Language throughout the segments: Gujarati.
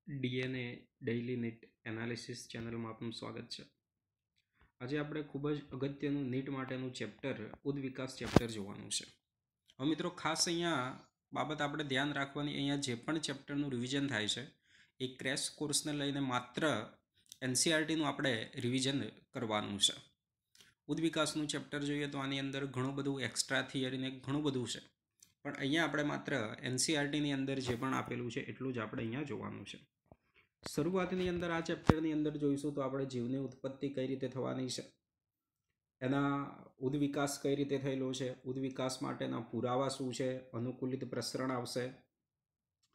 ડીએનએ ડેઇલી નીટ એનાલિસિસ ચેનલમાં આપનું સ્વાગત છે. આજે આપણે ખૂબ જ અગત્યનું નીટ માટેનું ચેપ્ટર ઉદ્વિકાસ ચેપ્ટર જોવાનું છે. હવે મિત્રો ખાસ અહીંયા બાબત આપણે ધ્યાન રાખવાની, અહીંયા જે પણ ચેપ્ટરનું રિવિઝન થાય છે એ ક્રેશ કોર્સને લઈને માત્ર એનસીઆરટીનું આપણે રિવિઝન કરવાનું છે. ઉદ્વિકાસનું ચેપ્ટર જોઈએ તો આની અંદર ઘણું બધું એક્સ્ટ્રા થિયરીને ઘણું બધું છે, પણ અહીંયા આપણે માત્ર એનસીઆરટીની અંદર જે પણ આપેલું છે એટલું જ આપણે અહીંયા જોવાનું છે. શરૂઆતની અંદર આ ચેપ્ટરની અંદર જોઈશું તો આપણે જીવની ઉત્પત્તિ કઈ રીતે થવાની છે, એના ઉદ્વિકાસ કઈ રીતે થયેલો છે, ઉદ્વિકાસ માટેના પુરાવા શું છે, અનુકૂલિત પ્રસરણ આવશે,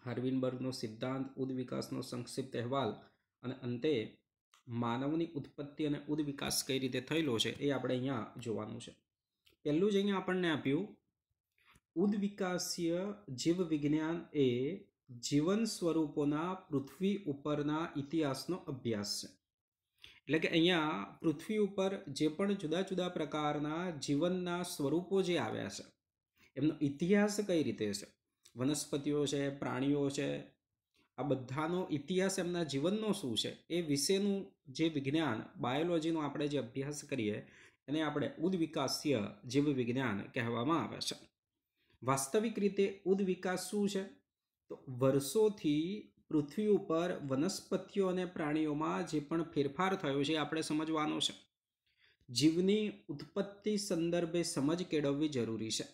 હાર્વિનબર્ગનો સિદ્ધાંત, ઉદ્વિકાસનો સંક્ષિપ્ત અહેવાલ અને અંતે માનવની ઉત્પત્તિ અને ઉદ્વિકાસ કઈ રીતે થયેલો છે એ આપણે અહીંયા જોવાનું છે. પહેલું જ અહીંયા આપણને આપ્યું, ઉદ્વિકાસીય જીવ વિજ્ઞાન એ જીવન સ્વરૂપોના પૃથ્વી ઉપરના ઇતિહાસનો અભ્યાસ છે. એટલે કે અહીંયા પૃથ્વી ઉપર જે પણ જુદા જુદા પ્રકારના જીવનના સ્વરૂપો જે આવ્યા છે એમનો ઇતિહાસ કઈ રીતે છે, વનસ્પતિઓ છે, પ્રાણીઓ છે, આ બધાનો ઇતિહાસ એમના જીવનનો શું છે એ વિશેનું જે વિજ્ઞાન બાયોલોજીનો આપણે જે અભ્યાસ કરીએ એને આપણે ઉદ્વિકાસીય જીવ વિજ્ઞાન કહેવામાં આવે છે. વાસ્તવિક રીતે ઉદ્વિકાસ શું છે? તો વર્ષોથી પૃથ્વી ઉપર વનસ્પતિઓ અને પ્રાણીઓમાં જે પણ ફેરફાર થયો છે આપણે સમજવાનો છે. જીવની ઉત્પત્તિ સંદર્ભે સમજ કેળવવી જરૂરી છે.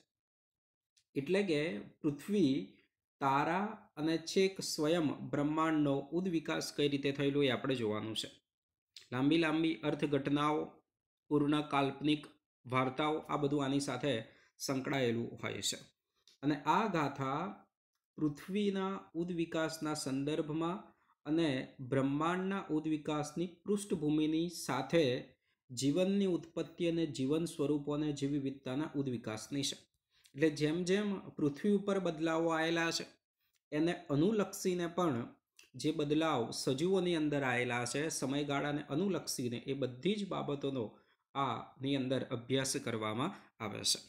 એટલે કે પૃથ્વી, તારા અને છેક સ્વયં બ્રહ્માંડનો ઉદ્વિકાસ કઈ રીતે થયેલો એ આપણે જોવાનું છે. લાંબી લાંબી અર્થઘટનાઓ, પૂર્ણ કાલ્પનિક વાર્તાઓ, આ બધું આની સાથે સંકળાયેલું હોય છે. અને આ ગાથા પૃથ્વીના ઉદ્વિકાસના સંદર્ભમાં અને બ્રહ્માંડના ઉદ્વિકાસની પૃષ્ઠભૂમિની સાથે જીવનની ઉત્પત્તિ અને જીવન સ્વરૂપો અને જીવ વિવિધતાના ઉદ્વિકાસની છે. એટલે જેમ જેમ પૃથ્વી ઉપર બદલાવો આવેલા છે એને અનુલક્ષીને પણ જે બદલાવ સજીવોની અંદર આવેલા છે સમયગાળાને અનુલક્ષીને એ બધી જ બાબતોનો આની અંદર અભ્યાસ કરવામાં આવે છે.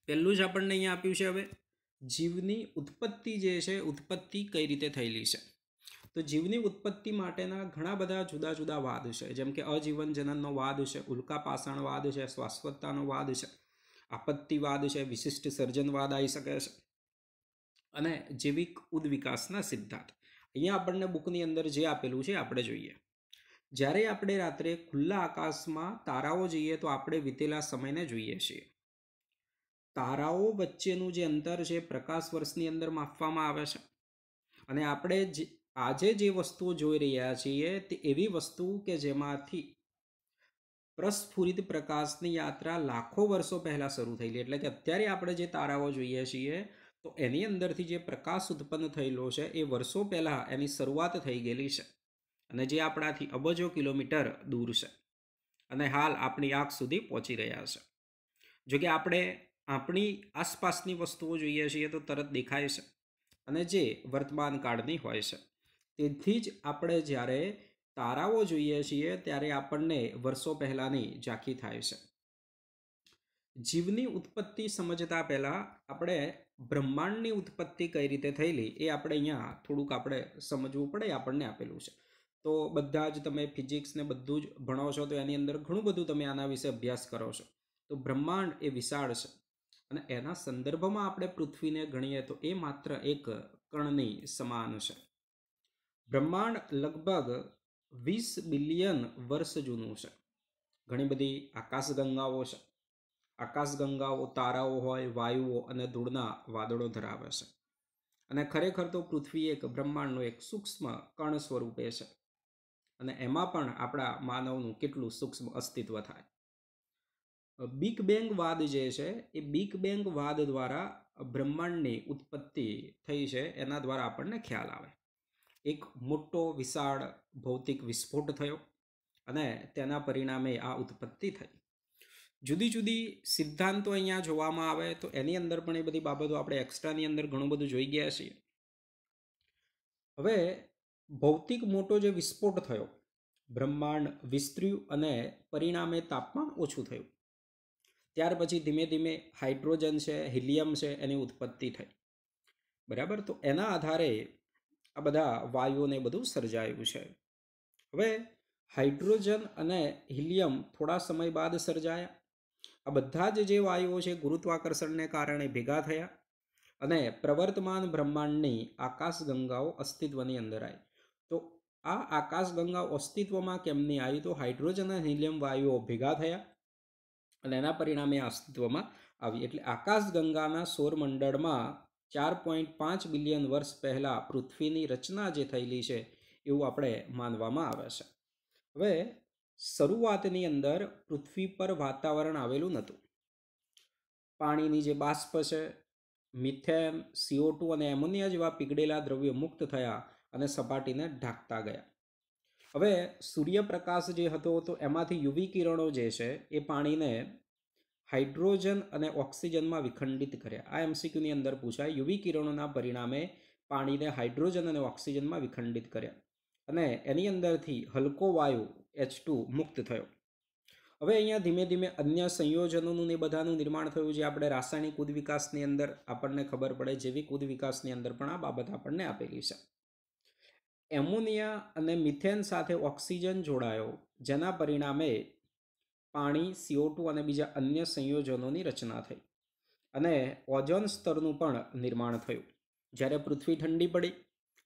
પહેલું જ આપણને અહીંયા આપ્યું છે હવે જીવની ઉત્પત્તિ જે છે, ઉત્પત્તિ કઈ રીતે થયેલી છે. તો જીવની ઉત્પત્તિ માટેના ઘણા બધા જુદા જુદા વાદ છે, જેમ કે અજીવન જનનનો વાદ છે, ઉલ્કાપાષાણવાદ છે, શાશ્વતતાનો વાદ છે, આપત્તિવાદ છે, વિશિષ્ટ સર્જનવાદ આવી શકે છે અને જૈવિક ઉદ્વિકાસના સિદ્ધાંત. અહીંયા આપણને બુકની અંદર જે આપેલું છે આપણે જોઈએ. જ્યારે આપણે રાત્રે ખુલ્લા આકાશમાં તારાઓ જોઈએ તો આપણે વીતેલા સમયને જોઈએ છીએ. તારાઓ વચ્ચેનું જે અંતર છે પ્રકાશ વર્ષની અંદર માપવામાં આવે છે અને આપણે આજે જે વસ્તુઓ જોઈ રહ્યા છીએ તે એવી વસ્તુ કે જેમાંથી પ્રસ્ફુરિત પ્રકાશની યાત્રા લાખો વર્ષો પહેલા શરૂ થયેલી. એટલે કે અત્યારે આપણે જે તારાઓ જોઈએ છીએ તો એની અંદરથી જે પ્રકાશ ઉત્પન્ન થયેલો છે એ વર્ષો પહેલા એની શરૂઆત થઈ ગયેલી છે અને જે આપણાથી અબજો કિલોમીટર દૂર છે અને હાલ આપણી આંખ સુધી પહોંચી રહ્યા છે. જોકે આપણે આપણી આસપાસની વસ્તુઓ જોઈએ છીએ તો તરત દેખાય છે અને જે વર્તમાન કાળની હોય છે. તેથી જ આપણે જ્યારે તારાઓ જોઈએ છીએ ત્યારે આપણને વર્ષો પહેલાની ઝાંખી થાય છે. જીવની ઉત્પત્તિ સમજતા પહેલા આપણે બ્રહ્માંડની ઉત્પત્તિ કઈ રીતે થયેલી એ આપણે અહીંયા થોડુંક આપણે સમજવું પડે, આપણને આપેલું છે. તો બધા જ તમે ફિઝિક્સ ને બધું જ ભણો છો તો એની અંદર ઘણું બધું તમે આના વિશે અભ્યાસ કરો છો. તો બ્રહ્માંડ એ વિશાળ છે અને એના સંદર્ભમાં આપણે પૃથ્વીને ગણીએ તો એ માત્ર એક કણની સમાન છે. બ્રહ્માંડ લગભગ 20 બિલિયન વર્ષ જૂનું છે. ઘણી બધી આકાશગંગાઓ છે. આકાશગંગાઓ તારાઓ હોય, વાયુઓ અને ધૂળના વાદળો ધરાવે છે અને ખરેખર તો પૃથ્વી એક બ્રહ્માંડનું એક સૂક્ષ્મ કણ સ્વરૂપે છે અને એમાં પણ આપણા માનવનું કેટલું સૂક્ષ્મ અસ્તિત્વ થાય. બિગ બેંગ વાદ જે છે એ બિગ બેંગ વાદ દ્વારા બ્રહ્માંડની ઉત્પત્તિ થઈ છે એના દ્વારા આપણને ખ્યાલ આવે. એક મોટો વિશાળ ભૌતિક વિસ્ફોટ થયો અને તેના પરિણામે આ ઉત્પત્તિ થઈ. જુદી જુદી સિદ્ધાંતો અહીંયા જોવામાં આવે તો એની અંદર પણ એ બધી બાબતો આપણે એક્સ્ટ્રાની અંદર ઘણું બધું જોઈ ગયા છીએ. હવે ભૌતિક મોટો જે વિસ્ફોટ થયો, બ્રહ્માંડ વિસ્તર્યું અને પરિણામે તાપમાન ઓછું થયું. ત્યાર પછી ધીમે ધીમે હાઇડ્રોજન છે, હિલિયમ છે, એની ઉત્પત્તિ થઈ. બરાબર. તો એના આધારે આ બધા વાયુઓને બધું સર્જાયું છે. હવે હાઇડ્રોજન અને હિલિયમ થોડા સમય બાદ સર્જાયા. આ બધા જ જે વાયુઓ છે ગુરુત્વાકર્ષણને કારણે ભેગા થયા અને પ્રવર્તમાન બ્રહ્માંડની આકાશગંગાઓ અસ્તિત્વની અંદર આવી. તો આ આકાશગંગાઓ અસ્તિત્વમાં કેમની આવી? તો હાઇડ્રોજન અને હિલિયમ વાયુઓ ભેગા થયા અને એના પરિણામે અસ્તિત્વમાં આવી. એટલે આકાશગંગાના સૌરમંડળમાં 4.5 બિલિયન વર્ષ પહેલાં પૃથ્વીની રચના જે થયેલી છે એવું આપણે માનવામાં આવે છે. હવે શરૂઆતની અંદર પૃથ્વી પર વાતાવરણ આવેલું નહોતું. પાણીની જે બાષ્પ છે, મિથેન, CO2 અને એમોનિયા જેવા પીગળેલા દ્રવ્યો મુક્ત થયા અને સપાટીને ઢાંકતા ગયા. હવે સૂર્યપ્રકાશ જે હતો તો એમાંથી યુવી કિરણો જે છે એ પાણીને હાઇડ્રોજન અને ઓક્સિજનમાં વિખંડિત કર્યા. આ MCQની અંદર પૂછાય. યુવી કિરણોના પરિણામે પાણીને હાઇડ્રોજન અને ઓક્સિજનમાં વિખંડિત કર્યા અને એની અંદરથી હલકો વાયુ H2 મુક્ત થયો. હવે અહીંયા ધીમે ધીમે અન્ય સંયોજનોનું ને બધાનું નિર્માણ થયું, જે આપણે રાસાયણિક ઉદ્વિકાસની અંદર આપણને ખબર પડે, જૈવિક ઉદ્વિકાસની અંદર પણ આ બાબત આપણને આપેલી છે. એમોનિયા અને મિથેન સાથે ઓક્સિજન જોડાયો, જેના પરિણામે પાણી, CO2 અને બીજા અન્ય સંયોજનોની રચના થઈ અને ઓઝોન સ્તરનું પણ નિર્માણ થયું. જ્યારે પૃથ્વી ઠંડી પડી,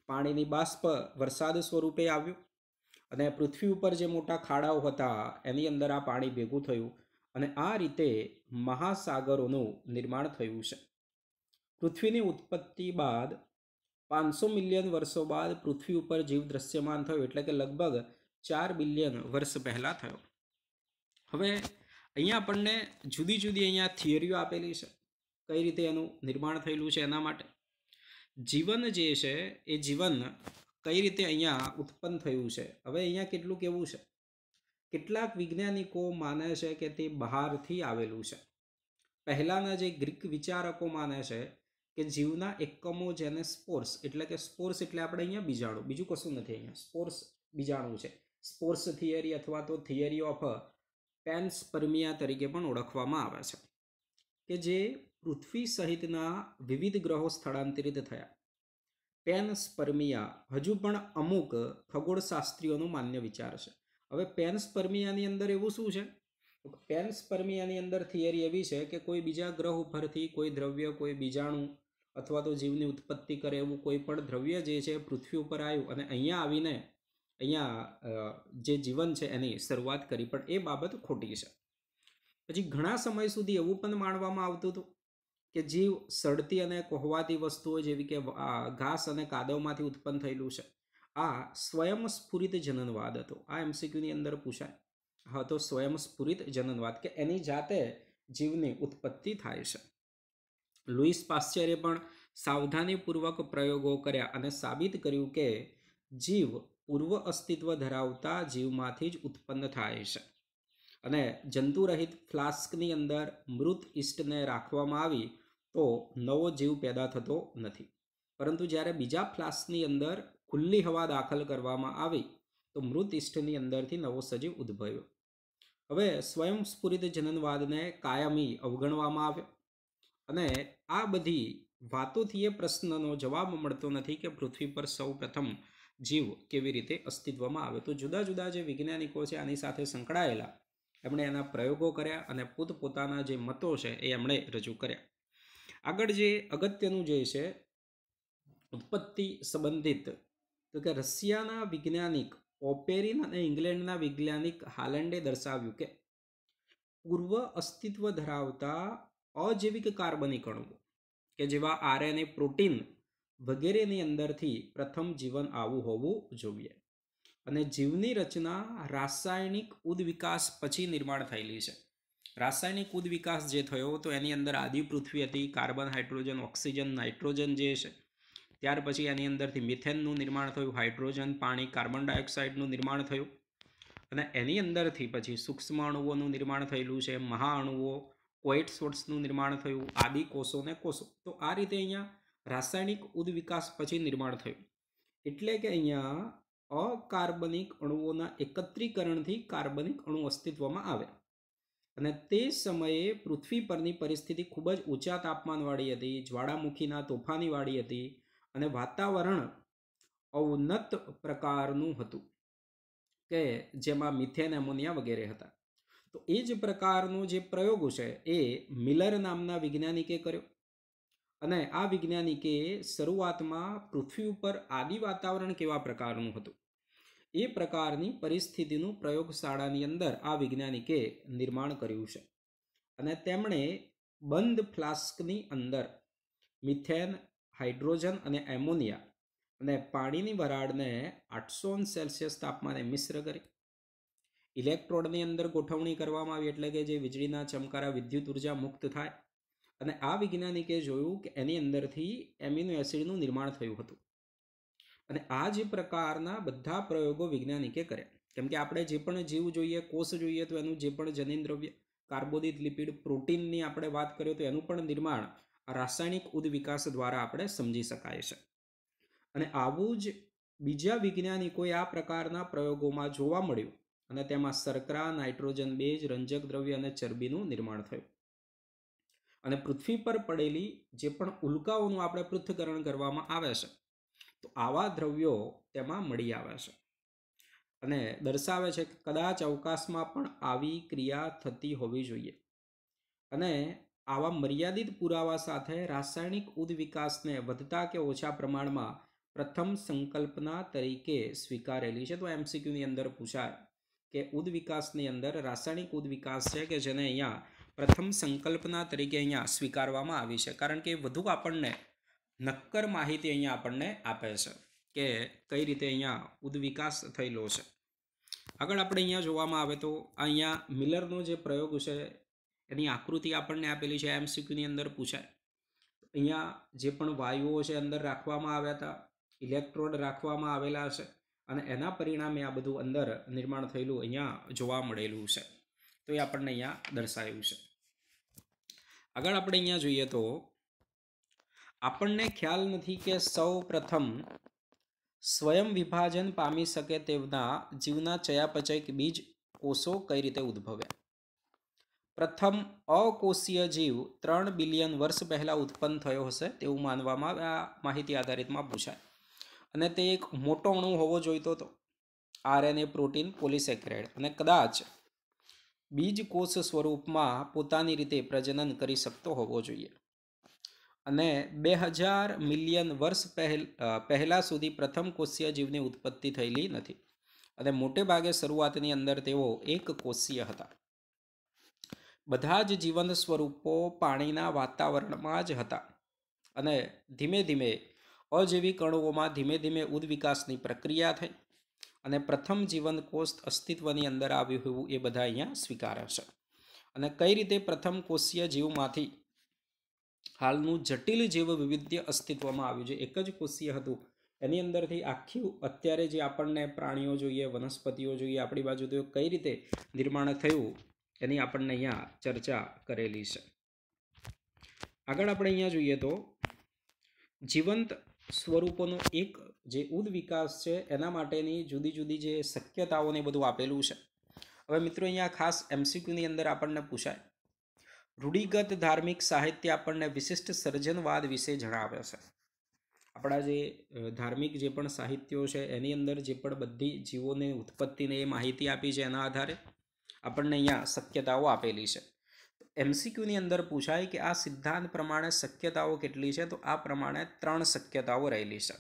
પાણીની બાષ્પ વરસાદ સ્વરૂપે આવ્યું અને પૃથ્વી ઉપર જે મોટા ખાડાઓ હતા એની અંદર આ પાણી ભેગું થયું અને આ રીતે મહાસાગરોનું નિર્માણ થયું છે. પૃથ્વીની ઉત્પત્તિ બાદ 500 મિલિયન વર્ષો બાદ પૃથ્વી ઉપર જીવ દ્રશ્યમાન થયો, એટલે કે લગભગ 4 બિલિયન વર્ષ પહેલાં થયો. હવે અહીંયા આપણને જુદી જુદી અહીંયા થિયરીઓ આપેલી છે કઈ રીતે એનું નિર્માણ થયેલું છે. એના માટે જીવન જે છે એ જીવન કઈ રીતે અહીંયા ઉત્પન્ન થયું છે. હવે અહીંયા કેટલું કેવું છે, કેટલાક વૈજ્ઞાનિકો માને છે કે તે બહારથી આવેલું છે. પહેલાના જે ગ્રીક વિચારકો માને છે કે જીવના એકમો જેને સ્પોર્સ, એટલે કે સ્પોર્સ એટલે આપણે અહીંયા બીજાણુ, બીજું કશું નથી, અહીંયા સ્પોર્સ બીજાણુ છે. સ્પોર્સ થિયરી અથવા તો થિયરી ઓફ પેન્સપર્મિયા તરીકે પણ ઓળખવામાં આવે છે, કે જે પૃથ્વી સહિતના વિવિધ ગ્રહો સ્થળાંતરિત થયા. પેન્સપર્મિયા હજુ પણ અમુક ખગોળશાસ્ત્રીઓનો માન્ય વિચાર છે. હવે પેન્સપર્મિયાની અંદર એવું શું છે? પેન્સપર્મિયાની અંદર થિયરી એવી છે કે કોઈ બીજા ગ્રહ ઉપરથી કોઈ દ્રવ્ય, કોઈ બીજાણુ અથવા તો જીવની ઉત્પત્તિ કરે એવું કોઈ પણ દ્રવ્ય જે છે પૃથ્વી ઉપર આવ્યું અને અહીંયા આવીને અહીંયા જે જીવન છે એની શરૂઆત કરી, પણ એ બાબત ખોટી છે. પછી ઘણા સમય સુધી એવું પણ માનવામાં આવતું હતું કે જીવ સડતી અને કોહવાતી વસ્તુઓ જેવી કે ઘાસ અને કાદવમાંથી ઉત્પન્ન થયેલું છે. આ સ્વયંસ્ફુરિત જનનવાદ હતો. આ MCQની અંદર પૂછાય. હા, તો સ્વયંસ્ફુરિત જનનવાદ, કે એની જાતે જીવની ઉત્પત્તિ થાય છે. લુઈસ પાશ્ચરે પણ સાવધાનીપૂર્વક પ્રયોગો કર્યા અને સાબિત કર્યું કે જીવ પૂર્વ અસ્તિત્વ ધરાવતા જીવમાંથી જ ઉત્પન્ન થાય છે અને જંતુરહિત ફ્લાસ્કની અંદર મૃત ઈસ્ટને રાખવામાં આવી તો નવો જીવ પેદા થતો નથી, પરંતુ જ્યારે બીજા ફ્લાસ્કની અંદર ખુલ્લી હવા દાખલ કરવામાં આવી તો મૃત ઈસ્ટની અંદરથી નવો સજીવ ઉદ્ભવ્યો. હવે સ્વયંસ્ફુરિત જનનવાદને કાયમી અવગણવામાં આવ્યો અને આ બધી વાતોથી એ પ્રશ્નનો જવાબ મળતો નથી કે પૃથ્વી પર સૌ પ્રથમ જીવ કેવી રીતે અસ્તિત્વમાં આવે. તો જુદા જુદા જે વૈજ્ઞાનિકો છે આની સાથે સંકળાયેલા, એમણે એના પ્રયોગો કર્યા અને પોતપોતાના જે મતો છે એ એમણે રજૂ કર્યા. આગળ જે અગત્યનું જે છે ઉત્પત્તિ સંબંધિત, તો કે રશિયાના વૈજ્ઞાનિક ઓપેરિન અને ઇંગ્લેન્ડના વૈજ્ઞાનિક હાલેન્ડે દર્શાવ્યું કે પૂર્વ અસ્તિત્વ ધરાવતા અજૈવિક કાર્બનિક અણુઓ કે જેવા RNA, પ્રોટીન વગેરેની અંદરથી પ્રથમ જીવન આવું હોવું જોઈએ અને જીવની રચના રાસાયણિક ઉદ્વિકાસ પછી નિર્માણ થયેલી છે. રાસાયણિક ઉદ્વિકાસ જે થયો તો એની અંદર આદિ પૃથ્વી હતી, કાર્બન, હાઇડ્રોજન, ઓક્સિજન, નાઇટ્રોજન જે છે, ત્યાર પછી એની અંદરથી મિથેનનું નિર્માણ થયું, હાઇડ્રોજન, પાણી, કાર્બન ડાયોક્સાઇડનું નિર્માણ થયું અને એની અંદરથી પછી સૂક્ષ્મ અણુઓનું નિર્માણ થયેલું છે, મહાઅણુઓ, કોઇટસોટ્સનું નિર્માણ થયું, આદિ કોષો ને કોષો. તો આ રીતે અહીંયા રાસાયણિક ઉદ્વિકાસ પછી નિર્માણ થયું. એટલે કે અહીંયા અકાર્બનિક અણુઓના એકત્રીકરણથી કાર્બનિક અણુ અસ્તિત્વમાં આવે અને તે સમયે પૃથ્વી પરની પરિસ્થિતિ ખૂબ જ ઊંચા તાપમાનવાળી હતી, જ્વાળામુખીના તોફાનીવાળી હતી અને વાતાવરણ અવનત પ્રકારનું હતું કે જેમાં મિથેન, એમોનિયા વગેરે હતા. તો એ જ પ્રકારનો જે પ્રયોગ છે એ મિલર નામના વૈજ્ઞાનિકે કર્યો. અને આ વૈજ્ઞાનિકે શરૂઆતમાં પૃથ્વી ઉપર આદિ વાતાવરણ કેવા પ્રકારનું હતું એ પ્રકારની પરિસ્થિતિનું પ્રયોગશાળાની અંદર આ વૈજ્ઞાનિકે નિર્માણ કર્યું છે. અને તેમણે બંધ ફ્લાસ્કની અંદર મિથેન, હાઇડ્રોજન અને એમોનિયા અને પાણીની વરાળને 800 °C તાપમાને મિશ્ર કરી ઇલેક્ટ્રોડની અંદર ગોઠવણી કરવામાં આવી, એટલે કે જે વીજળીના ચમકારા વિદ્યુત ઉર્જા મુક્ત થાય. અને આ વૈજ્ઞાનિકે જોયું કે એની અંદરથી એમિનો એસિડનું નિર્માણ થયું હતું. અને આ જે પ્રકારના બધા પ્રયોગો વૈજ્ઞાનિકે કર્યા. કેમ કે આપણે જે પણ જીવ જોઈએ, કોષ જોઈએ, તો એનું જે પણ જનીન દ્રવ્ય, કાર્બોદિત, લિપિડ, પ્રોટીનની આપણે વાત કરીએ તો એનું પણ નિર્માણ રાસાયણિક ઉદ્વિકાસ દ્વારા આપણે સમજી શકાય છે. અને આવું જ બીજા વૈજ્ઞાનિકોએ આ પ્રકારના પ્રયોગોમાં જોવા મળ્યું. અને તેમાં શર્કરા, નાઇટ્રોજન બેઝ, રંજક દ્રવ્ય અને ચરબીનું નિર્માણ થયું. અને પૃથ્વી પર પડેલી જે પણ ઉલ્કાઓનું આપણે પૃથ્થકરણ કરવામાં આવે છે, તો આવા દ્રવ્યો તેમાં મળી આવે છે. અને દર્શાવે છે કે કદાચ અવકાશમાં પણ આવી ક્રિયા થતી હોવી જોઈએ. અને આવા મર્યાદિત પુરાવા સાથે રાસાયણિક ઉદ્વિકાસને વધતા કે ઓછા પ્રમાણમાં પ્રથમ સંકલ્પના તરીકે સ્વીકારેલી છે. તો એમસીક્યુની અંદર પૂછાય કે ઉદ્વિકાસની અંદર રાસાયણિક ઉદ્વિકાસ છે કે જેને અહીંયા પ્રથમ સંકલ્પના તરીકે અહીંયા સ્વીકારવામાં આવી છે, કારણ કે વધુ આપણને નક્કર માહિતી અહીંયા આપણને આપે છે કે કઈ રીતે અહીંયા ઉદ્વિકાસ થયેલો છે. આગળ આપણે અહીંયા જોવામાં આવે તો અહીંયા મિલરનો જે પ્રયોગ છે એની આકૃતિ આપણને આપેલી છે, એમસીક્યુની અંદર પૂછાય. અહીંયા જે પણ વાયુઓ છે અંદર રાખવામાં આવ્યા હતા, ઇલેક્ટ્રોડ રાખવામાં આવેલા છે, અને એના પરિણામે આ બધું અંદર નિર્માણ થયેલું અહીંયા જોવા મળેલું છે. તો એ આપણને અહીંયા દર્શાવ્યું છે. આગળ આપણે અહીંયા જોઈએ તો આપણને ખ્યાલ નથી કે સૌ પ્રથમ સ્વયં વિભાજન પામી શકે તેવના જીવના ચયાપચયક બીજ કોષો કઈ રીતે ઉદ્ભવ્યા. પ્રથમ અકોષીય જીવ 3 બિલિયન વર્ષ પહેલાં ઉત્પન્ન થયો હશે તેવું માનવામાં આ માહિતી આધારિતમાં પૂછાય. અને તે એક મોટો અણુ હોવો જોઈતો હતો, આરએનએ, પ્રોટીન, પોલિસેકેરાઇડ, અને કદાચ બીજ કોષ સ્વરૂપમાં પોતાની રીતે પ્રજનન કરી શકતો હોવો જોઈએ. અને 2000 મિલિયન વર્ષ પહેલાં સુધી પ્રથમ કોષીય જીવની ઉત્પત્તિ થયેલી નથી. અને મોટે ભાગે શરૂઆતની અંદર તેઓ એક કોષીય હતા. બધા જ જીવંત સ્વરૂપો પાણીના વાતાવરણમાં જ હતા. અને ધીમે ધીમે અજૈવિક અણુઓમાં ધીમે ધીમે ઉદ્વિકાસની પ્રક્રિયા થઈ અને પ્રથમ જીવંત કોષ અસ્તિત્વની અંદર આવ્યું હોવું એ બધા અહીંયા સ્વીકારે છે. અને કઈ રીતે પ્રથમ કોષીય જીવમાંથી હાલનું જટિલ જીવ વૈવિધ્ય અસ્તિત્વમાં આવ્યું છે. એક જ કોષીય હતું, એની અંદરથી આખી અત્યારે જે આપણને પ્રાણીઓ જોઈએ, વનસ્પતિઓ જોઈએ આપણી બાજુ, તો કઈ રીતે નિર્માણ થયું એની આપણને અહીંયા ચર્ચા કરેલી છે. આગળ આપણે અહીંયા જોઈએ તો જીવંત સ્વરૂપોનો એક જે ઉદ્વિકાસ છે એના માટેની જુદી જુદી જે શક્યતાઓને બધું આપેલું છે. હવે મિત્રો અહીંયા ખાસ એમસીક્યુની અંદર આપણને પૂછાય, રૂઢિગત ધાર્મિક સાહિત્ય આપણને વિશિષ્ટ સર્જનવાદ વિશે જણાવે છે. આપણા જે ધાર્મિક જે પણ સાહિત્યો છે એની અંદર જે પણ બધી જીવોની ઉત્પત્તિને એ માહિતી આપી છે એના આધારે આપણને અહીંયા શક્યતાઓ આપેલી છે. એમસીક્યુની અંદર પૂછાય કે આ સિદ્ધાંત પ્રમાણે શક્યતાઓ કેટલી છે, તો આ પ્રમાણે 3 શક્યતાઓ રહેલી છે.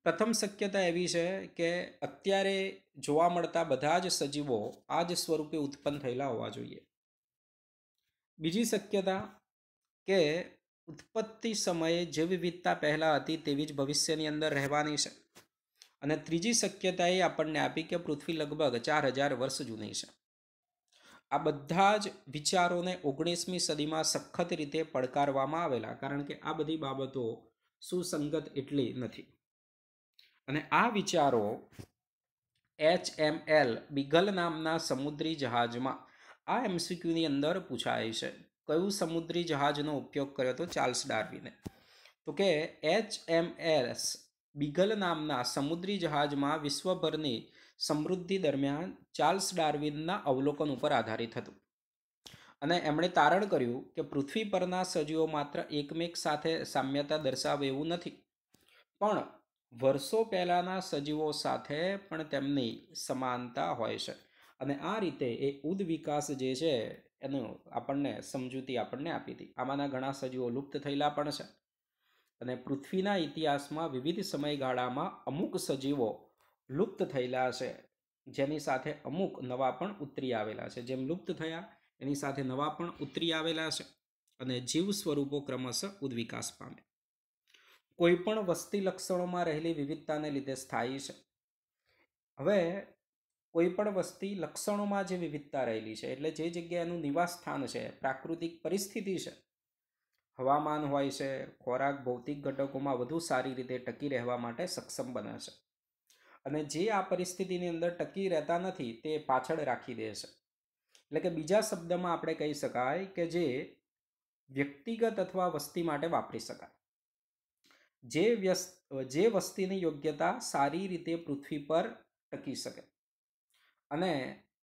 પ્રથમ શક્યતા એવી છે કે અત્યારે જોવા મળતા બધા જ સજીવો આ જ સ્વરૂપે ઉત્પન્ન થયેલા હોવા જોઈએ. બીજી શક્યતા કે ઉત્પત્તિ સમયે જે વિવિધતા પહેલાં હતી તેવી જ ભવિષ્યની અંદર રહેવાની છે. અને ત્રીજી શક્યતા એ આપણને આપી કે પૃથ્વી લગભગ 4000 વર્ષ જૂની છે. આ બધા જ વિચારોને 19મી સદીમાં સખત રીતે પડકારવામાં આવેલા, કારણ કે આ બધી બાબતો સુસંગત એટલી નથી. અને આ વિચારો HML બીગલ નામના સમુદ્રી જહાજમાં આ એમસીક્યુની અંદર પૂછાય છે. કયું સમુદ્રી જહાજનો ઉપયોગ કર્યો હતો? ચાર્લ્સ ડાર્વિને. તો કે HMS બીગલ નામના સમુદ્રી જહાજમાં વિશ્વભરની સમૃદ્ધિ દરમિયાન ચાર્લ્સ ડાર્વિનના અવલોકન ઉપર આધારિત હતું. અને એમણે તારણ કર્યું કે પૃથ્વી પરના સજીવો માત્ર એકમેક સાથે સામ્યતા દર્શાવે એવું નથી, પણ વર્ષો પહેલાંના સજીવો સાથે પણ તેમની સમાનતા હોય છે. અને આ રીતે એ ઉદ્વિકાસ જે છે એનું આપણને સમજૂતી આપણને આપી હતી. આમાંના ઘણા સજીવો લુપ્ત થયેલા પણ છે. અને પૃથ્વીના ઇતિહાસમાં વિવિધ સમયગાળામાં અમુક સજીવો લુપ્ત થયેલા છે, જેની સાથે અમુક નવા પણ ઉતરી આવેલા છે. જેમ લુપ્ત થયા એની સાથે નવા પણ ઉતરી આવેલા છે અને જીવ સ્વરૂપો ક્રમશઃ ઉદ્વિકાસ પામે. કોઈ પણ વસ્તી લક્ષણોમાં રહેલી વિવિધતાને લીધે સ્થાયી છે. હવે કોઈ પણ વસ્તી લક્ષણોમાં જે વિવિધતા રહેલી છે, એટલે જે જગ્યાએ એનું નિવાસ સ્થાન છે, પ્રાકૃતિક પરિસ્થિતિ છે, હવામાન હોય છે, ખોરાક, ભૌતિક ઘટકોમાં વધુ સારી રીતે ટકી રહેવા માટે સક્ષમ બને છે. અને જે આ પરિસ્થિતિની અંદર ટકી રહેતા નથી તે પાછળ રાખી દે છે. એટલે કે બીજા શબ્દમાં આપણે કહી શકાય કે જે વ્યક્તિગત અથવા વસ્તી માટે વાપરી શકાય. જે વસ્તીની યોગ્યતા સારી રીતે પૃથ્વી પર ટકી શકે. અને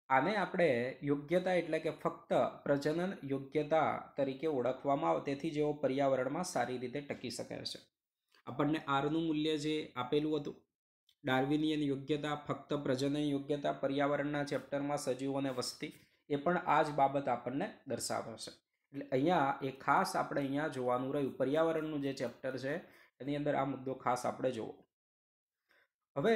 આને આપણે યોગ્યતા એટલે કે ફક્ત પ્રજનન યોગ્યતા તરીકે ઓળખવામાં આવે, તેથી જેઓ પર્યાવરણમાં સારી રીતે ટકી શકે છે. આપણને આરનું મૂલ્ય જે આપેલું હતું, ડાર્વિનિયન યોગ્યતા, ફક્ત પ્રજનન યોગ્યતા, પર્યાવરણના ચેપ્ટરમાં સજીવો અને વસ્તી, એ પણ આ જ બાબત આપણને દર્શાવે છે. એટલે અહીંયા એ ખાસ આપણે અહીંયા જોવાનું રહ્યું. પર્યાવરણનું જે ચેપ્ટર છે એની અંદર આ મુદ્દો ખાસ આપણે જોવો. હવે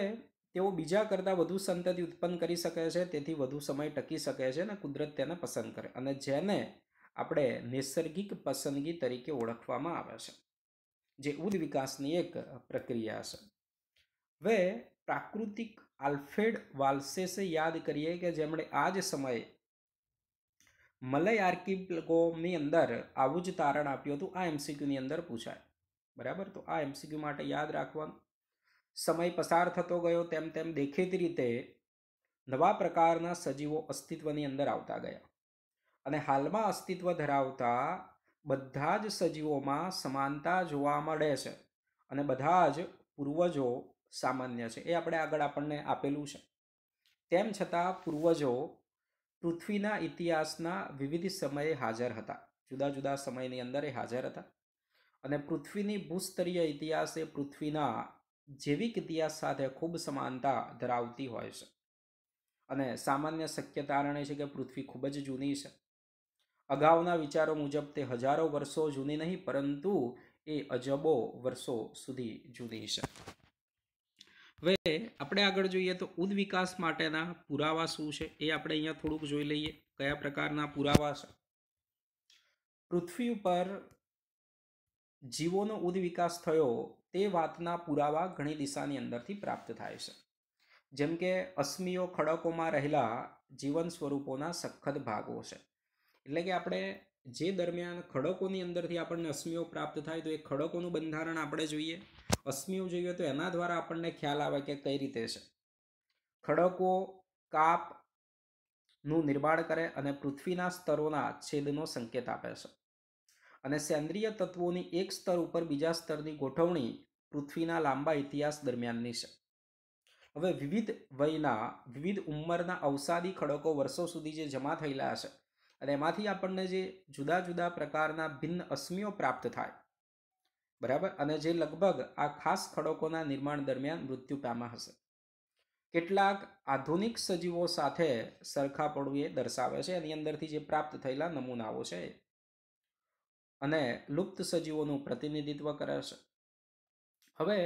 તેઓ બીજા કરતાં વધુ સંતતિ ઉત્પન્ન કરી શકે છે, તેથી વધુ સમય ટકી શકે છે અને કુદરત તેને પસંદ કરે, અને જેને આપણે નૈસર્ગિક પસંદગી તરીકે ઓળખવામાં આવે છે, જે ઉદ્વિકાસની એક પ્રક્રિયા છે. હવે પ્રાકૃતિક આલ્ફ્રેડ વાલ્સેસે યાદ કરીએ કે જેમણે આ જ સમયે મલય આર્કિપેલગોની અંદર આવું જ તારણ આપ્યું હતું. આ એમસીક્યુની અંદર પૂછાય. બરાબર, તો આ એમસીક્યુ માટે યાદ રાખવાનું. સમય પસાર થતો ગયો તેમ તેમ દેખીતી રીતે નવા પ્રકારના સજીવો અસ્તિત્વની અંદર આવતા ગયા, અને હાલમાં અસ્તિત્વ ધરાવતા બધા જ સજીવોમાં સમાનતા જોવા મળે છે, અને બધા જ પૂર્વજો સામાન્ય છે. એ આપણે આગળ આપણને આપેલું છે. તેમ છતાં પૂર્વજો પૃથ્વીના ઇતિહાસના વિવિધ સમયે હાજર હતા. જુદા જુદા સમયની અંદર એ હાજર હતા. અને પૃથ્વીની ભૂસ્તરીય ઇતિહાસ એ પૃથ્વીના જૈવિક ઇતિહાસ સાથે ખૂબ સમાનતા ધરાવતી હોય છે. અને સામાન્ય શક્ય તારણ એ છે કે પૃથ્વી ખૂબ જ જૂની છે. અગાઉના વિચારો મુજબ તે હજારો વર્ષો જૂની નહીં, પરંતુ એ અજબો વર્ષો સુધી જૂની છે. હવે આપણે આગળ જોઈએ તો ઉદ્વિકાસ માટેના પુરાવા શું છે એ આપણે અહીંયા થોડુંક જોઈ લઈએ. કયા પ્રકારના પુરાવા છે? પૃથ્વી ઉપર જીવોનો ઉદ્વિકાસ થયો તે વાતના પુરાવા ઘણી દિશાની અંદરથી પ્રાપ્ત થાય છે. જેમ કે અશ્મિઓ ખડકોમાં રહેલા જીવન સ્વરૂપોના સખત ભાગો છે. એટલે કે આપણે જે દરમિયાન ખડકોની અંદરથી આપણને અશ્મિઓ પ્રાપ્ત થાય તો એ ખડકોનું બંધારણ આપણે જોઈએ. અશ્મિઓ જોઈએ તો એના દ્વારા આપણને ખ્યાલ આવે કે કઈ રીતે છે. ખડકો કાપનું નિર્માણ કરે અને પૃથ્વીના સ્તરોના છેદનો સંકેત આપે છે. અને સેન્દ્રિય તત્વોની એક સ્તર ઉપર બીજા સ્તરની ગોઠવણી પૃથ્વીના લાંબા ઇતિહાસ દરમિયાનની છે. હવે વિવિધ વયના, વિવિધ ઉંમરના અવસાદી ખડકો વર્ષો સુધી જે જમા થયેલા છે, અને એમાંથી આપણને જે જુદા જુદા પ્રકારના ભિન્ન અશ્મિઓ પ્રાપ્ત થાય, બરાબર, અને જે લગભગ આ ખાસ ખડકોના નિર્માણ દરમિયાન મૃત્યુ પામ્યા હશે. કેટલાક આધુનિક સજીવો સાથે સરખાપણું એ દર્શાવે છે. એની અંદરથી જે પ્રાપ્ત થયેલા નમૂનાઓ છે અને લુપ્ત સજીવોનું પ્રતિનિધિત્વ કરે છે. હવે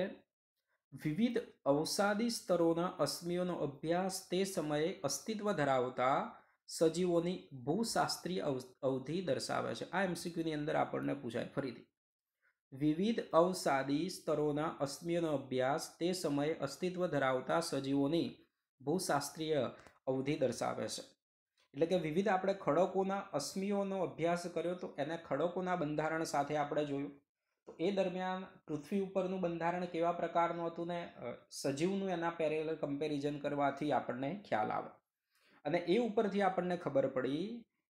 વિવિધ અવસાદી સ્તરોના અશ્મિઓનો અભ્યાસ તે સમયે અસ્તિત્વ ધરાવતા સજીવોની ભૂશાસ્ત્રીય અવધિ દર્શાવે છે. આ એમસીક્યુની અંદર આપણને પૂછાય ફરીથી. વિવિધ અવસાદી સ્તરોના અશ્મિઓનો અભ્યાસ તે સમયે અસ્તિત્વ ધરાવતા સજીવોની ભૂશાસ્ત્રીય અવધિ દર્શાવે છે. એટલે કે વિવિધ આપણે ખડકોના અશ્મિઓનો અભ્યાસ કર્યો તો એને ખડકોના બંધારણ સાથે આપણે જોયું. તો એ દરમિયાન પૃથ્વી ઉપરનું બંધારણ કેવા પ્રકારનું હતું ને સજીવનું એના પેરેલલ કમ્પેરિઝન કરવાથી આપણને ખ્યાલ આવે. અને એ ઉપરથી આપણને ખબર પડી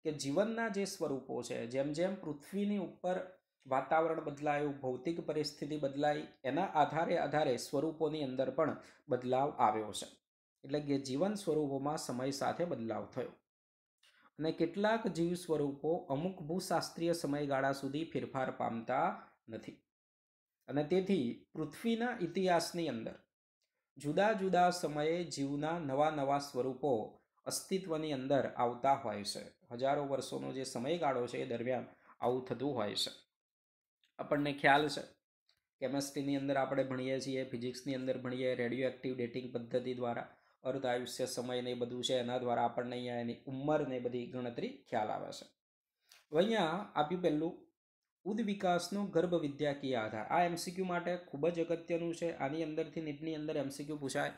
કે જીવનના જે સ્વરૂપો છે, જેમ જેમ પૃથ્વીની ઉપર વાતાવરણ બદલાયું, ભૌતિક પરિસ્થિતિ બદલાઈ, એના આધારે સ્વરૂપોની અંદર પણ બદલાવ આવ્યો છે. એટલે કે જીવન સ્વરૂપોમાં સમય સાથે બદલાવ થયો. અને કેટલાક જીવ સ્વરૂપો અમુક ભૂશાસ્ત્રીય સમયગાળા સુધી ફેરફાર પામતા નથી. અને તેથી પૃથ્વીના ઇતિહાસની અંદર જુદા જુદા સમયે જીવના નવા નવા સ્વરૂપો અસ્તિત્વની અંદર આવતા હોય છે. હજારો વર્ષોનો જે સમયગાળો છે એ દરમિયાન આવું થતું હોય છે. આપણને ખ્યાલ છે, કેમેસ્ટ્રીની અંદર આપણે ભણીએ છીએ, ફિઝિક્સની અંદર ભણીએ, રેડિયો એક્ટિવ ડેટિંગ પદ્ધતિ દ્વારા અર્ધ આયુષ્ય સમય ને બધું છે એના દ્વારા આપણને અહીંયા એની ઉંમર ને બધી ગણતરી ખ્યાલ આવે છે. હવે અહીંયા આપ્યું પહેલું ઉદ્વિકાસનો ગર્ભ વિદ્યાકીય આધાર. આ એમસીક્યુ માટે ખૂબ જ અગત્યનું છે. આની અંદરથી નીટની અંદર એમસીક્યુ પૂછાય.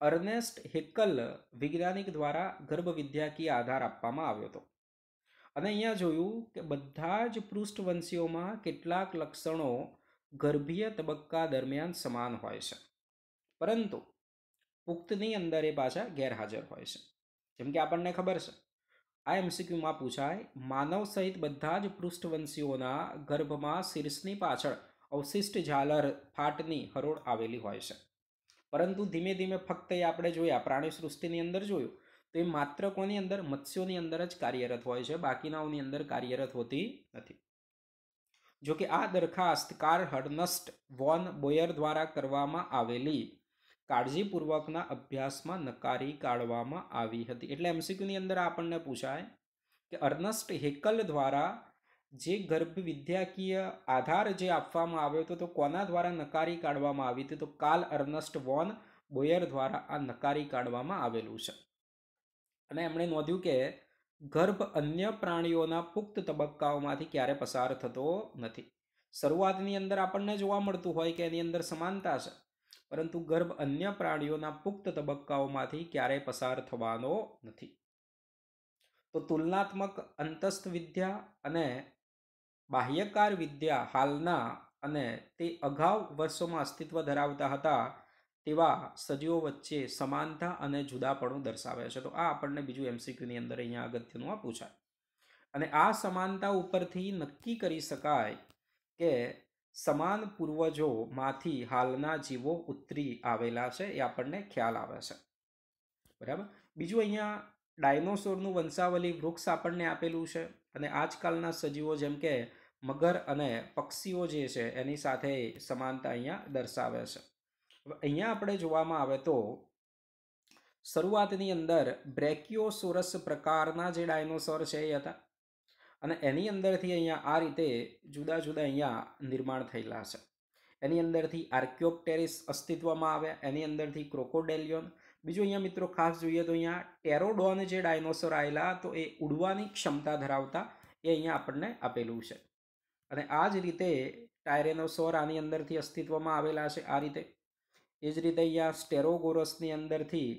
અર્નેસ્ટ હેકલ વૈજ્ઞાનિક દ્વારા ગર્ભ વિદ્યાકીય આધાર આપવામાં આવ્યો હતો. અને અહીંયા જોયું કે બધા જ પૃષ્ઠવંશીઓમાં કેટલાક લક્ષણો ગર્ભીય તબક્કા દરમિયાન સમાન હોય છે, પરંતુ પુખ્તની અંદર એ પાછા ગેરહાજર હોય છે. જેમ કે આપણને ખબર છે, આ એમસીક્યુમાં પૂછાય, માનવ સહિત બધા જ પૃષ્ઠવંશીઓના ગર્ભમાં શીર્ષની પાછળ અવશિષ્ટ ઝાલર ફાટની હરોળ આવેલી હોય છે, પરંતુ ધીમે ધીમે ફક્ત એ આપણે જોયા પ્રાણી સૃષ્ટિની અંદર જોયું તો એ માત્ર કોની અંદર, મત્સ્યોની અંદર જ કાર્યરત હોય છે, બાકીનાઓની અંદર કાર્યરત હોતી નથી. જો કે આ દરખાસ્ત કાર્લ અર્નસ્ટ વોન બોયર દ્વારા કરવામાં આવેલી કાળજીપૂર્વકના અભ્યાસમાં નકારી કાઢવામાં આવી હતી. એટલે એમસીક્યુની અંદર આપણને પૂછાય કે અર્નસ્ટ હેકલ દ્વારા જે ગર્ભ વિદ્યાકીય આધાર જે આપવામાં આવ્યો હતો તો કોના દ્વારા નકારી કાઢવામાં આવી હતી? તો કાર્લ અર્નસ્ટ વોન બોયર દ્વારા આ નકારી કાઢવામાં આવેલું છે. અને એમણે નોંધ્યું કે ગર્ભ અન્ય પ્રાણીઓના પુખ્ત તબક્કાઓમાંથી ક્યારે પસાર થતો નથી. શરૂઆતની અંદર આપણને જોવા મળતું હોય કે એની અંદર સમાનતા છે, પરંતુ ગર્ભ અન્ય પ્રાણીઓના પુખ્ત તબક્કાઓમાંથી ક્યારેય પસાર થવાનો નથી. તો તુલનાત્મક અંતસ્થ વિદ્યા અને બાહ્યકાર વિદ્યા હાલના અને તે અગાઉ વર્ષોમાં અસ્તિત્વ ધરાવતા હતા તેવા સજીવો વચ્ચે સમાનતા અને જુદાપણું દર્શાવે છે. તો આ આપણને બીજું એમસીક્યુની અંદર અહીંયા અગત્યનું આ પૂછાય. અને આ સમાનતા ઉપરથી નક્કી કરી શકાય કે સમાન પૂર્વજોમાંથી હાલના જીવો ઉતરી આવેલા છે, એ આપણને ખ્યાલ આવે છે. બરાબર. બીજું અહીંયા ડાયનોસોરનું વંશાવલી વૃક્ષ આપણને આપેલું છે, અને આજકાલના સજીવો જેમ કે મગર અને પક્ષીઓ જે છે એની સાથે સમાનતા અહીંયા દર્શાવે છે. અહીંયા આપણે જોવામાં આવે તો શરૂઆતની અંદર બ્રેકિયોસોરસ પ્રકારના જે ડાયનોસોર છે એ હતા, અને એની અંદરથી અહીંયા આ રીતે જુદા જુદા અહીંયા નિર્માણ થયેલા છે. એની અંદરથી આર્ક્યોપ્ટેરિસ અસ્તિત્વમાં આવ્યા, એની અંદરથી ક્રોકોડેલિયોન. બીજું અહીંયા મિત્રો ખાસ જોઈએ તો અહીંયા ટેરોડોન જે ડાયનોસોર આવેલા તો એ ઉડવાની ક્ષમતા ધરાવતા એ અહીંયા આપણને આપેલું છે. અને આ જ રીતે ટાયરેનોસોર આની અંદરથી અસ્તિત્વમાં આવેલા છે આ રીતે. એ જ રીતે અહીંયા સ્ટેરોગોરસની અંદરથી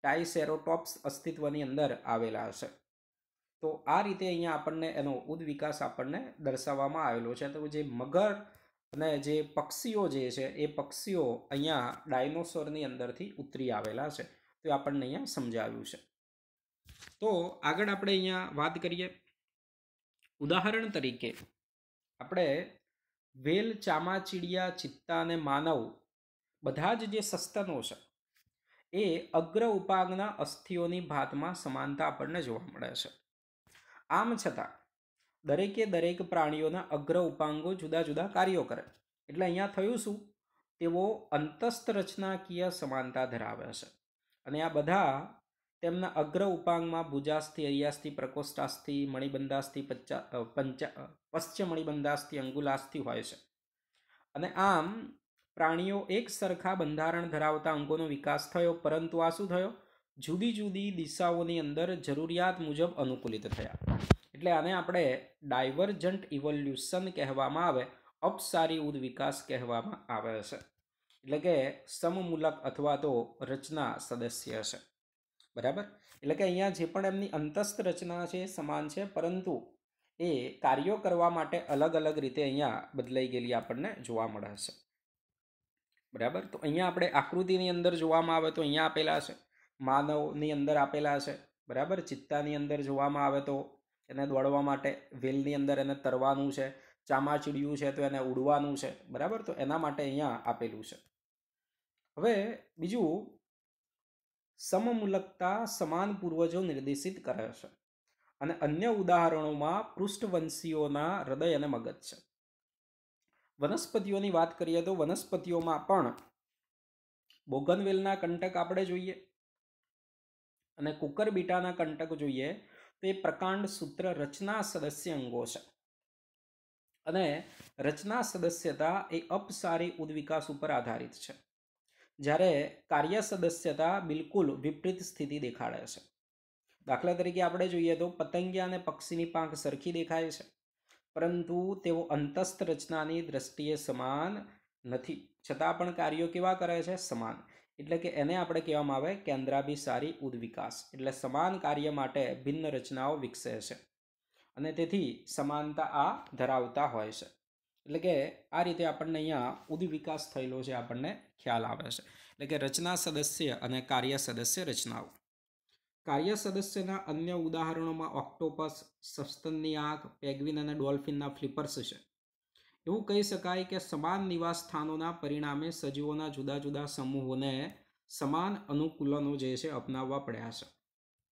ટાઇસેરોટોપ્સ અસ્તિત્વની અંદર આવેલા છે. તો આ રીતે અહીંયા આપણને એનો ઉદ્વિકાસ આપણને દર્શાવવામાં આવેલો છે. તો જે મગર અને જે પક્ષીઓ જે છે એ પક્ષીઓ અહીંયા ડાયનોસોરની અંદરથી ઉતરી આવેલા છે, તો આપણને અહીંયા સમજાવ્યું છે. તો આગળ આપણે અહીંયા વાત કરીએ. ઉદાહરણ તરીકે આપણે વેલ, ચામાચીડિયા, ચિત્તા અને માનવ બધા જ જે સસ્તનો છે એ અગ્ર ઉપાંગના અસ્થિઓની ભાતમાં સમાનતા આપણને જોવા મળે છે. આમ છતાં દરેકે દરેક પ્રાણીઓના અગ્ર ઉપાંગો જુદા જુદા કાર્યો કરે. એટલે અહીંયા થયું શું? તેઓ અંતસ્થ રચનાકીય સમાનતા ધરાવે છે, અને આ બધા તેમના અગ્ર ઉપાંગમાં ભુજાસ્થિ, અરિયાસ્થિ, પ્રકોષ્ઠાસ્થિ, મણિબંધાસ્થિ, પશ્ચ મણિબંધાસ્થિ, અંગુલાસ્થિ હોય છે. અને આમ પ્રાણીઓ એક સરખા બંધારણ ધરાવતા અંગોનો વિકાસ થયો, પરંતુ આ શું થયો? જુદી જુદી દિશાઓની અંદર જરૂરિયાત મુજબ અનુકૂલિત થયા. એટલે આને આપણે ડાયવર્જન્ટ ઇવોલ્યુશન કહેવામાં આવે, અપસારી ઉદ્વિકાસ કહેવામાં આવે છે. એટલે કે સમમૂલક અથવા તો રચના સદસ્ય છે. બરાબર. એટલે કે અહીંયા જે પણ એમની અંતસ્થ રચના છે સમાન છે, પરંતુ એ કાર્યો કરવા માટે અલગ અલગ રીતે અહીંયા બદલાઈ ગયેલી આપણને જોવા મળે છે. બરાબર. તો અહીંયા આપણે આકૃતિની અંદર જોવામાં આવે તો અહીંયા આપેલા છે, માનવની અંદર આપેલા છે. બરાબર. ચિત્તાની અંદર જોવામાં આવે તો એને દોડવા માટે, વેલની અંદર એને તરવાનું છે, ચામાચીડિયું છે તો એને ઉડવાનું છે. બરાબર. તો એના માટે અહીંયા આપેલું છે. હવે બીજું, સમમૂલકતા સમાન પૂર્વજો નિર્દેશિત કરે છે, અને અન્ય ઉદાહરણોમાં પૃષ્ઠવંશીઓના હૃદય અને મગજ છે. વનસ્પતિઓની વાત કરીએ તો વનસ્પતિઓમાં પણ બોગનવેલના કંટક આપણે જોઈએ અને કુકરબીટાના કંટક જોઈએ તો એ પ્રકાંડ સૂત્ર રચના સદસ્ય અંગો છે અને રચના સદસ્યતા એ અપસારી ઉદ્વિકાસ ઉપર આધારિત છે, જ્યારે કાર્ય સદસ્યતા બિલકુલ વિપરીત સ્થિતિ દેખાડે છે. દાખલા તરીકે આપણે જોઈએ તો પતંગિયા અને પક્ષીની પાંખ સરખી દેખાય છે, પરંતુ તેઓ અંતસ્થ રચનાની દ્રષ્ટિએ સમાન નથી, છતાં પણ કાર્યો કેવા કરે છે? સમાન. એટલે કે એને આપણે કહેવામાં આવે કેન્દ્રાભિસારી ઉદ્વિકાસ. એટલે સમાન કાર્ય માટે ભિન્ન રચનાઓ વિકસે છે અને તેથી સમાનતા આ ધરાવતા હોય છે. એટલે કે આ રીતે આપણને અહીંયા ઉદ્વિકાસ થયેલો છે આપણને ખ્યાલ આવે છે. એટલે કે રચના સદસ્ય અને કાર્ય સદસ્ય રચનાઓ. કાર્ય સદસ્યના અન્ય ઉદાહરણોમાં ઓક્ટોપસ, સસ્તનની આંખ, પેગ્વિન અને ડોલ્ફિનના ફ્લિપર્સ છે. એવું કહી શકાય કે સમાન નિવાસ સ્થાનોના પરિણામે સજીવોના જુદા જુદા સમૂહોને સમાન અનુકૂલનો જે છે અપનાવવા પડ્યા છે,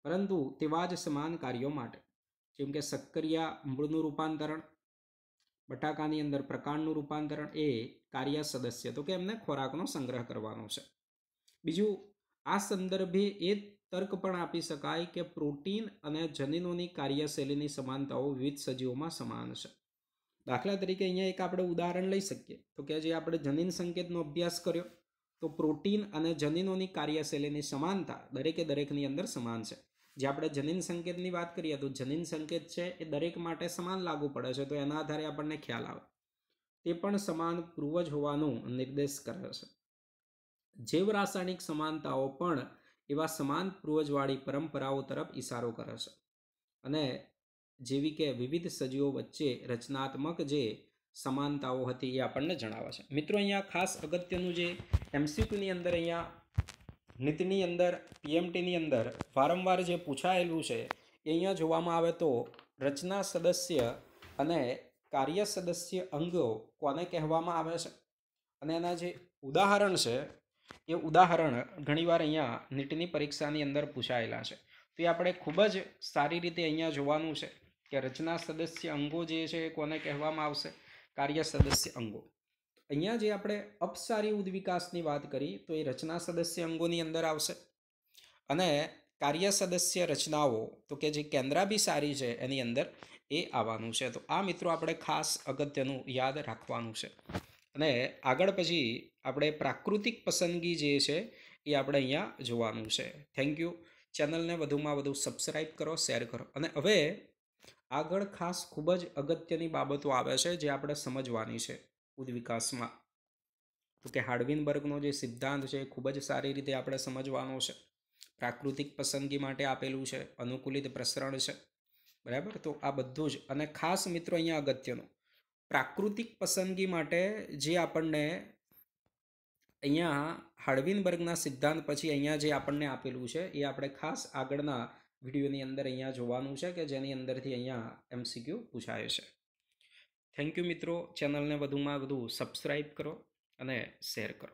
પરંતુ તેવા જ સમાન કાર્યો માટે. જેમ કે શક્કરિયા મૂળનું રૂપાંતરણ, બટાકાની અંદર પ્રકાંડનું રૂપાંતરણ એ કાર્ય સદસ્ય, તો કે એમને ખોરાકનો સંગ્રહ કરવાનો છે. બીજું, આ સંદર્ભે એ તર્ક પણ આપી શકાય કે પ્રોટીન અને જનીનોની કાર્યશૈલીની સમાનતાઓ વિવિધ સજીવોમાં સમાન છે. દાખલા તરીકે અહીંયા એક આપણે ઉદાહરણ લઈ શકીએ તો કે જે આપણે જનીન સંકેતનો અભ્યાસ કર્યો તો પ્રોટીન અને જનીનોની કાર્યશૈલીની સમાનતા દરેકે દરેકની અંદર સમાન છે. જે આપણે જનીન સંકેતની વાત કરીએ તો જનીન સંકેત છે એ દરેક માટે સમાન લાગુ પડે છે, તો એના આધારે આપણને ખ્યાલ આવે તે પણ સમાન પૂર્વજ હોવાનું નિર્દેશ કરે છે. જૈવ રાસાયણિક સમાનતાઓ પણ એવા સમાન પૂર્વજવાળી પરંપરાઓ તરફ ઇશારો કરે છે અને જેવી કે વિવિધ સજીવો વચ્ચે રચનાત્મક જે સમાનતાઓ હતી એ આપણને જણાવે છે. મિત્રો, અહીંયા ખાસ અગત્યનું જે એમસીક્યુની અંદર અહીંયા નીતિની અંદર પીએમટીની અંદર વારંવાર જે પૂછાયેલું છે એ અહીંયા જોવામાં આવે તો રચના સદસ્ય અને કાર્ય સદસ્ય અંગો કોને કહેવામાં આવે છે અને એના જે ઉદાહરણ છે એ ઉદાહરણ ઘણીવાર અહીંયા નીટની પરીક્ષાની અંદર પૂછાયેલા છે. તો એ આપણે ખૂબ જ સારી રીતે અહીંયા જોવાનું છે કે રચના સદસ્ય અંગો જે છે એ કોને કહેવામાં આવશે? કાર્ય સદસ્ય અંગો. અહીંયા જે આપણે અપસારી ઉદ્વિકાસની વાત કરી તો એ રચના સદસ્ય અંગોની અંદર આવશે અને કાર્ય સદસ્ય રચનાઓ તો કે જે કેન્દ્રાભિસારી છે એની અંદર એ આવવાનું છે. તો આ મિત્રો આપણે ખાસ અગત્યનું યાદ રાખવાનું છે. અને આગળ પછી આપણે પ્રાકૃતિક પસંદગી જે છે એ આપણે અહીંયા જોવાનું છે. Thank you. ચેનલને વધુમાં વધુ સબસ્ક્રાઈબ કરો, શેર કરો. અને હવે આગળ ખાસ ખૂબ જ અગત્યની બાબતો આવે છે જે આપણે સમજવાની છે ઉદ્વિકાસમાં. તો કે હાર્ડવિનબર્ગનો જે સિદ્ધાંત છે એ ખૂબ જ સારી રીતે આપણે સમજવાનો છે. પ્રાકૃતિક પસંદગી માટે આપેલું છે, અનુકૂલિત પ્રસરણ છે, બરાબર. તો આ બધું જ. અને ખાસ મિત્રો અહીંયા અગત્યનું પ્રાકૃતિક પસંદગી માટે જે આપણને અહીંયા હાર્ડવિનબર્ગના સિદ્ધાંત પછી અહીંયા જે આપણને આપેલું છે એ આપણે ખાસ આગળના વિડીયોની અંદર અહીંયા જોવાનું છે કે જેની અંદરથી અહીંયા એમસીક્યુ પૂછાય છે. થેન્ક યુ મિત્રો. ચેનલને વધુમાં વધુ સબસ્ક્રાઈબ કરો અને શેર કરો.